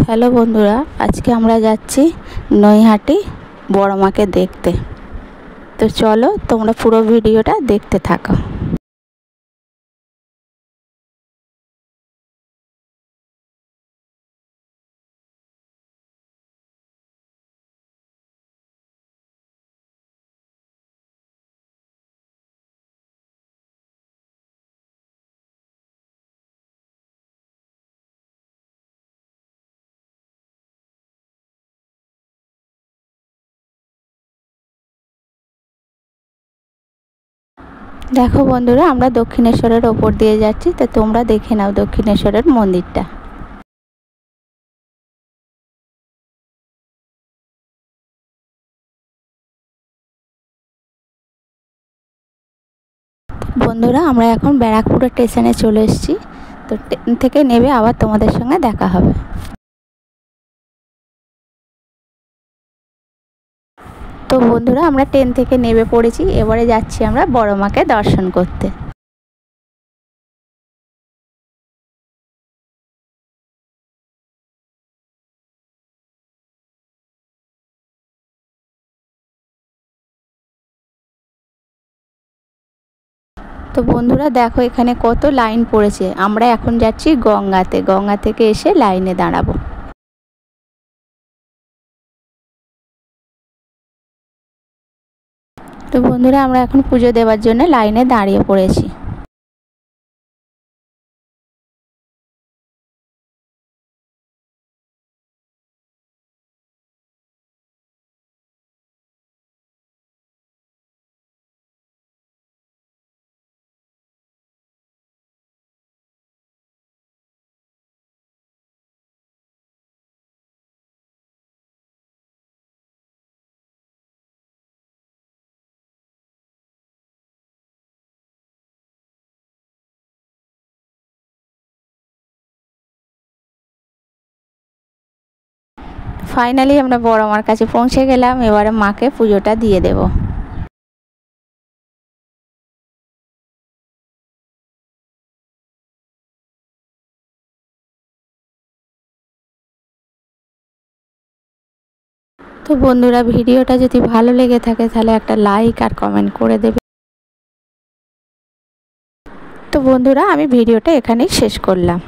Hello বন্ধুরা, আজকে আমরা যাচ্ছি নৈহাটি বড় মাকে দেখতে। তো চলো তোমরা পুরো ভিডিওটা দেখতে থাকো। দেখো বন্ধুরা, আমরা দক্ষিণেশ্বরের ওপর দিয়ে যাচ্ছি। তো তোমরা দেখে নাও দক্ষিণেশ্বরের মন্দিরটা। বন্ধুরা, আমরা এখন ব্যারাকপুরের স্টেশনে চলে এসেছি। তো ট্রেন থেকে নেমে আবার তোমাদের সঙ্গে দেখা হবে। তো বন্ধুরা, আমরা ট্রেন থেকে নেমে পড়েছি। এবারে যাচ্ছি আমরা বড় মাকে দর্শন করতে। তো বন্ধুরা দেখো, এখানে কত লাইন পড়েছে। আমরা এখন যাচ্ছি গঙ্গাতে। গঙ্গা থেকে এসে লাইনে দাঁড়াবো। তো বন্ধুরা, আমরা এখন পুজো দেওয়ার জন্য লাইনে দাঁড়িয়ে পড়েছি। ফাইনালি আমরা বড় মার কাছে পৌঁছে গেলাম। এবারে মাকে পুজোটা দিয়ে দেব। তো বন্ধুরা, ভিডিওটা যদি ভালো লেগে থাকে তাহলে একটা লাইক আর কমেন্ট করে দেবে। তো বন্ধুরা, আমি ভিডিওটা এখানেই শেষ করলাম।